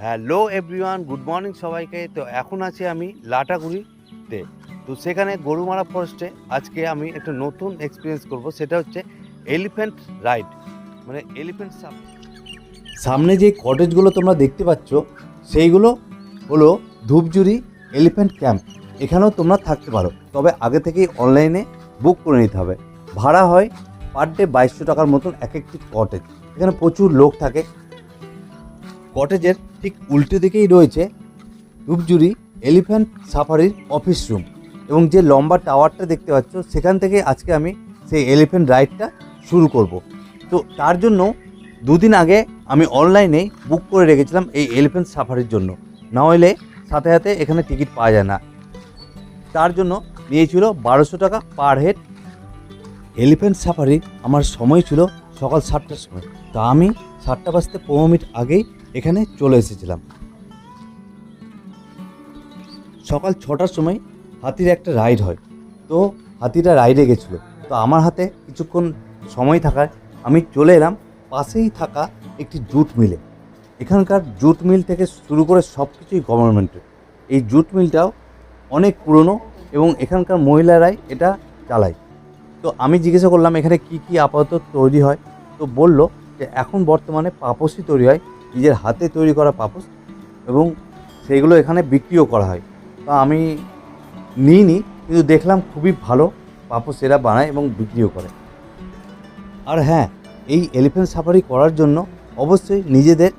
Hello everyone, good morning সবাইকে। তো এখন আছি আমি লাটাগুড়িতে। তো সেখানে গরুমারা ফরেস্টে আজকে আমি একটা নতুন এক্সপিরিয়েন্স করব, সেটা হচ্ছে এলিফ্যান্ট রাইড, মানে এলিফ্যান্ট সামনে যে কটেজগুলো তোমরা দেখতে পাচ্ছ সেইগুলো হলো ধূপজুড়ি এলিফ্যান্ট ক্যাম্প। এখানেও তোমরা থাকতে পারো, তবে আগে থেকেই অনলাইনে বুক করে নিতে হবে। ভাড়া হয় পার ডে 2200 টাকার মতন এক একটি কটেজ। এখানে প্রচুর লোক থাকে। কটেজের ঠিক উল্টো দিকেই রয়েছে ধূপজুড়ি এলিফ্যান্ট সাফারির অফিস রুম, এবং যে লম্বা টাওয়ারটা দেখতে পাচ্ছ সেখান থেকে আজকে আমি সেই এলিফ্যান্ট রাইডটা শুরু করব। তো তার জন্য দুদিন আগে আমি অনলাইনে বুক করে রেখেছিলাম এই এলিফ্যান্ট সাফারির জন্য, না হলে সাথে সাথে এখানে টিকিট পাওয়া যায় না। তার জন্য নিয়েছিল 1200 টাকা পার হেড। এলিফ্যান্ট সাফারির আমার সময় ছিল সকাল 7টার সময়। তো আমি 7টা বাজতে 15 মিনিট আগেই এখানে চলে এসেছিলাম। সকাল 6টার সময় হাতির একটা রাইড হয়। তো হাতিটা রাইডে গেছিলো। তো আমার হাতে কিছুক্ষণ সময় থাকায় আমি চলে এলাম পাশেই থাকা একটি জুট মিলে। এখানকার জুট মিল থেকে শুরু করে সব কিছুই গভর্নমেন্টের। এই জুট মিলটাও অনেক পুরনো এবং এখানকার মহিলারাই এটা চালায়। তো আমি জিজ্ঞাসা করলাম এখানে কি কি আপাতত তৈরি হয়। তো বলল যে এখন বর্তমানে পাপোশই তৈরি হয়, নিজের হাতে তৈরি করা পাপোশ, এবং সেইগুলো এখানে বিক্রিও করা হয়। তো আমি নিইনি, কিন্তু দেখলাম খুবই ভালো পাপোশ এরা বানায় এবং বিক্রিও করে। আর হ্যাঁ, এই এলিফ্যান্ট সাফারি করার জন্য অবশ্যই নিজেদের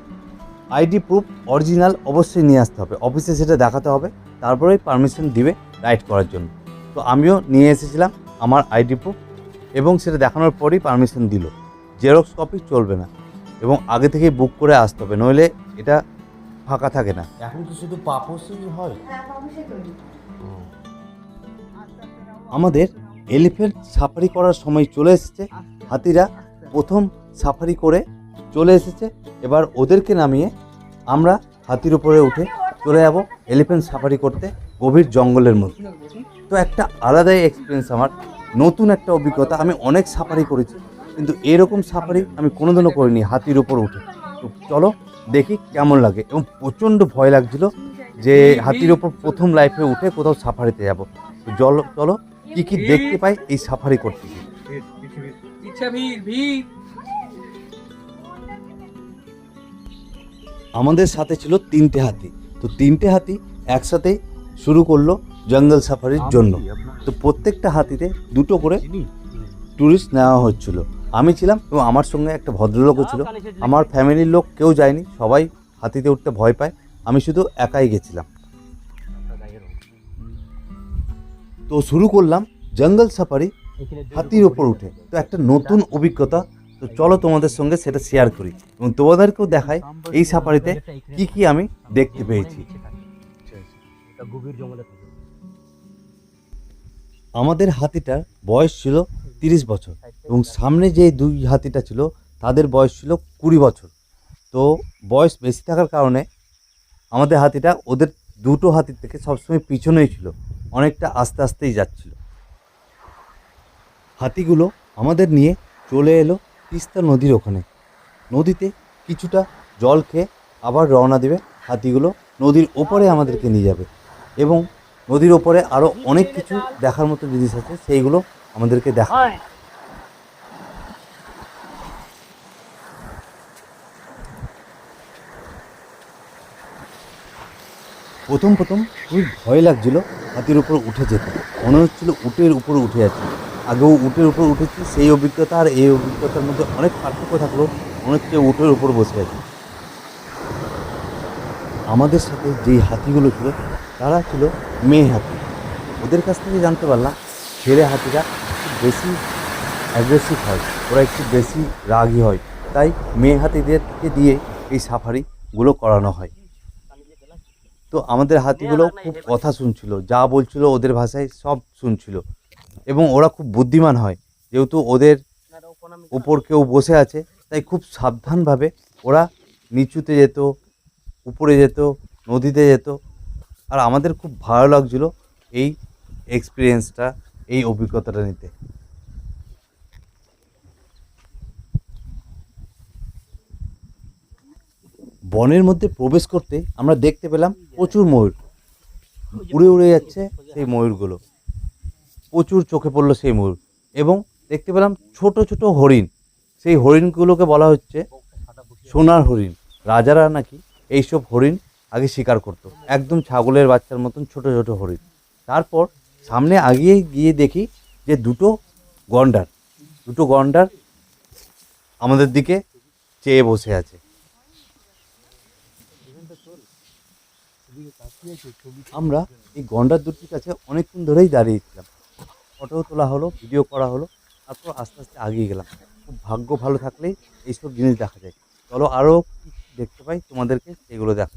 আইডি প্রুফ অরিজিনাল অবশ্যই নিয়ে আসতে হবে। অফিসে সেটা দেখাতে হবে, তারপরেই পারমিশন দিবে রাইড করার জন্য। তো আমিও নিয়ে এসেছিলাম আমার আইডি প্রুফ, এবং সেটা দেখানোর পরেই পারমিশন দিল। জেরক্স কপি চলবে না, এবং আগে থেকেই বুক করে আসতে হবে, নইলে এটা ফাঁকা থাকে না। এখন তো শুধু পাপোশই হয়। আমাদের এলিফ্যান্ট সাফারি করার সময় চলে এসেছে। হাতিরা প্রথম সাফারি করে চলে এসেছে। এবার ওদেরকে নামিয়ে আমরা হাতির উপরে উঠে চলে যাব এলিফ্যান্ট সাফারি করতে গভীর জঙ্গলের মধ্যে। তো একটা আলাদাই এক্সপিরিয়েন্স, আমার নতুন একটা অভিজ্ঞতা। আমি অনেক সাফারি করেছি, কিন্তু এরকম সাফারি আমি কোনোদিনও করিনি হাতির উপর উঠে। তো চলো দেখি কেমন লাগে। এবং প্রচণ্ড ভয় লাগছিল যে হাতির ওপর প্রথম লাইফে উঠে কোথাও সাফারিতে যাব। তো চলো চলো কি কি দেখতে পাই এই সাফারি করতে গিয়ে। আমাদের সাথে ছিল 3টে হাতি। তো 3টে হাতি একসাথে শুরু করলো জঙ্গল সাফারির জন্য। তো প্রত্যেকটা হাতিতে 2টো করে ট্যুরিস্ট নেওয়া হচ্ছিল। আমি ছিলাম, এবং আমার সঙ্গে একটা ভদ্রলোকও ছিল। আমার ফ্যামিলির লোক কেউ যায়নি, সবাই হাতিতে উঠতে ভয় পায়। আমি শুধু একাই গেছিলাম। তো শুরু করলাম জঙ্গল সাফারি হাতির ওপর উঠে। তো একটা নতুন অভিজ্ঞতা। তো চলো তোমাদের সঙ্গে সেটা শেয়ার করি, এবং তোমাদেরকেও দেখাই এই সাফারিতে কি কি আমি দেখতে পেয়েছি। আমাদের হাতিটার বয়স ছিল 30 বছর, এবং সামনে যে 2 হাতিটা ছিল তাদের বয়স ছিল 20 বছর। তো বয়স বেশি থাকার কারণে আমাদের হাতিটা ওদের 2টো হাতির থেকে সবসময় পিছনেই ছিল, অনেকটা আস্তে আস্তেই যাচ্ছিল। হাতিগুলো আমাদের নিয়ে চলে এলো তিস্তা নদীর ওখানে। নদীতে কিছুটা জল খেয়ে আবার রওনা দেবে হাতিগুলো। নদীর ওপরে আমাদেরকে নিয়ে যাবে, এবং নদীর ওপরে আরও অনেক কিছু দেখার মতো জিনিস আছে, সেইগুলো আমাদেরকে দেখাবে। প্রথম প্রথম খুবই ভয় লাগছিল হাতির উপর উঠে যেতে। মনে হচ্ছিল উটের উপরে উঠে যাচ্ছি। আগেও উটের উপর উঠেছি, সেই অভিজ্ঞতা আর এই অভিজ্ঞতার মধ্যে অনেক পার্থক্য থাকলেও মনে হচ্ছে উটের উপর বসে আছি। আমাদের সাথে যেই হাতিগুলো ছিল তারা ছিল মেয়ে হাতি। ওদের কাছ থেকে জানতে পারলাম ছেলে হাতিরা একটু বেশি অ্যাগ্রেসিভ হয়, ওরা একটু বেশি রাগী হয়, তাই মেয়ে হাতিদেরকে দিয়ে এই সাফারিগুলো করানো হয়। তো আমাদের হাতিগুলো খুব কথা শুনছিল, যা বলছিল ওদের ভাষায় সব শুনছিল, এবং ওরা খুব বুদ্ধিমান হয়। যেহেতু ওদের উপর কেউ বসে আছে, তাই খুব সাবধানভাবে ওরা নিচুতে যেত, উপরে যেত, নদীতে যেত। আর আমাদের খুব ভালো লাগছিল এই এক্সপিরিয়েন্সটা, এই অভিজ্ঞতাটা নিতে। বনের মধ্যে প্রবেশ করতে আমরা দেখতে পেলাম প্রচুর ময়ূর উড়ে উড়ে যাচ্ছে। সেই ময়ূরগুলো প্রচুর চোখে পড়লো সেই ময়ূর, এবং দেখতে পেলাম ছোট ছোট হরিণ। সেই হরিণগুলোকে বলা হচ্ছে সোনার হরিণ। রাজারা নাকি এইসব হরিণ আগে শিকার করতো, একদম ছাগলের বাচ্চার মতন ছোট ছোট হরিণ। তারপর সামনে আগিয়ে গিয়ে দেখি যে দুটো গন্ডার আমাদের দিকে চেয়ে বসে আছে। আমরা এই গন্ডার দুটির কাছে অনেকক্ষণ ধরেই দাঁড়িয়েছিলাম, ফটো তোলা হলো, ভিডিও করা হলো, তারপর আস্তে আস্তে আগিয়ে গেলাম। খুব ভাগ্য ভালো থাকলেই এইসব জিনিস দেখা যায়। চলো আরও দেখতে পাই তোমাদেরকে সেগুলো দেখা।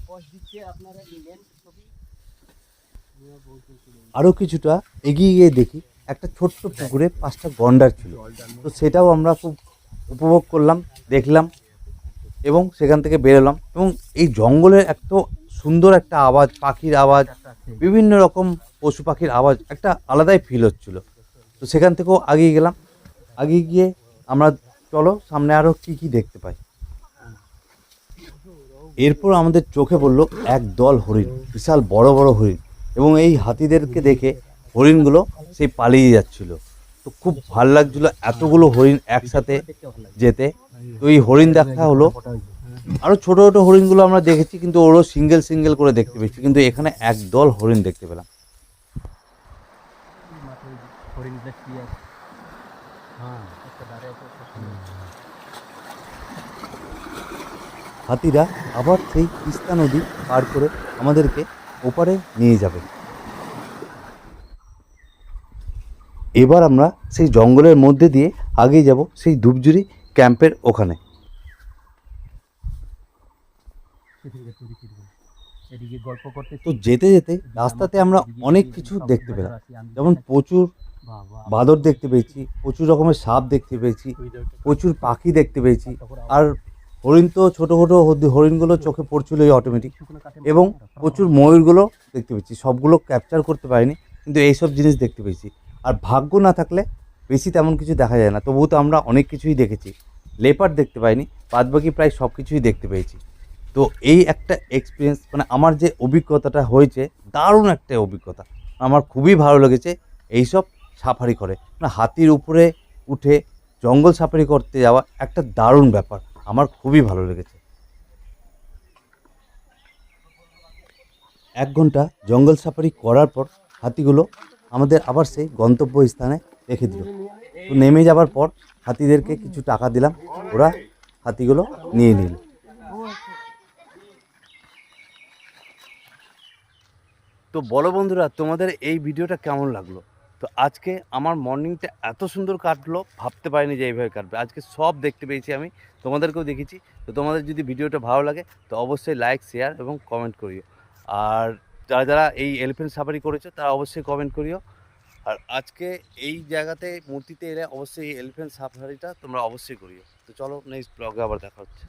আরও কিছুটা এগিয়ে গিয়ে দেখি একটা ছোট্ট পুকুরে 5টা গন্ডার ছিল। তো সেটাও আমরা খুব উপভোগ করলাম, দেখলাম, এবং সেখান থেকে বেরোলাম। এবং এই জঙ্গলের এত সুন্দর একটা আওয়াজ, পাখির আওয়াজ, বিভিন্ন রকম পশু পাখির আওয়াজ, একটা আলাদাই ফিল হচ্ছিল। তো সেখান থেকেও আগিয়ে গেলাম। আগিয়ে গিয়ে আমরা চলো সামনে আরও কী কী দেখতে পাই। এরপর আমাদের চোখে পড়লো এক দল হরিণ, বিশাল বড় বড় হরিণ, এবং এই হাতিদেরকে দেখে হরিণগুলো সেই পালিয়ে যাচ্ছিল। তো খুব ভাল লাগছিল এতগুলো হরিণ একসাথে যেতে। তো এই হরিণ দেখা হলো। আরও ছোটো ছোটো হরিণগুলো আমরা দেখেছি, কিন্তু ওরও সিঙ্গেল সিঙ্গেল করে দেখতে পেয়েছি, কিন্তু এখানে এক দল হরিণ দেখতে পেলাম। হাতিরা আবার সেই তিস্তা নদী পার করে আমাদেরকে ওপারে নিয়ে যাবে। এবার আমরা সেই জঙ্গলের মধ্যে দিয়ে আগিয়ে যাব সেই ধূপঝুরি ক্যাম্পের ওখানে। তো যেতে যেতে রাস্তাতে আমরা অনেক কিছু দেখতে পেলাম, যেমন প্রচুর বাঁদর দেখতে পেয়েছি, প্রচুর রকমের সাপ দেখতে পেয়েছি, প্রচুর পাখি দেখতে পেয়েছি। আর হরিণ তো ছোটো ছোটো হরিণগুলো চোখে পড়ছিল অটোমেটিক, এবং প্রচুর ময়ূরগুলো দেখতে পেয়েছি। সবগুলো ক্যাপচার করতে পারিনি, কিন্তু এইসব জিনিস দেখতে পেয়েছি। আর ভাগ্য না থাকলে বেশি তেমন কিছু দেখা যায় না, তবুও তো আমরা অনেক কিছুই দেখেছি। লেপার্ড দেখতে পাইনি, বাদবাকি প্রায় সব কিছুই দেখতে পেয়েছি। তো এই একটা এক্সপিরিয়েন্স, মানে আমার যে অভিজ্ঞতাটা হয়েছে, দারুণ একটা অভিজ্ঞতা। আমার খুবই ভালো লেগেছে এইসব সাফারি করে, মানে হাতির উপরে উঠে জঙ্গল সাফারি করতে যাওয়া একটা দারুণ ব্যাপার। আমার খুবই ভালো লেগেছে। 1 ঘন্টা জঙ্গল সাফারি করার পর হাতিগুলো আমাদের আবার সেই গন্তব্য স্থানে রেখে দিল। তো নেমে যাবার পর হাতিদেরকে কিছু টাকা দিলাম, ওরা হাতিগুলো নিয়ে নিল। তো বলো বন্ধুরা, তোমাদের এই ভিডিওটা কেমন লাগলো? তো আজকে আমার মর্নিংটা এত সুন্দর কাটলো, ভাবতে পারিনি যে এইভাবে কাটবে। আজকে সব দেখতে পেয়েছি আমি, তোমাদেরকেও দেখেছি। তো তোমাদের যদি ভিডিওটা ভালো লাগে তো অবশ্যই লাইক, শেয়ার এবং কমেন্ট করিও। আর যারা যারা এই এলিফ্যান্ট সাফারি করেছো তারা অবশ্যই কমেন্ট করিও। আর আজকে এই জায়গাতে মূর্তিতে এলে অবশ্যই এই এলিফ্যান্ট সাফারিটা তোমরা অবশ্যই করিও। তো চলো নেক্সট ব্লগে আবার দেখা হচ্ছে।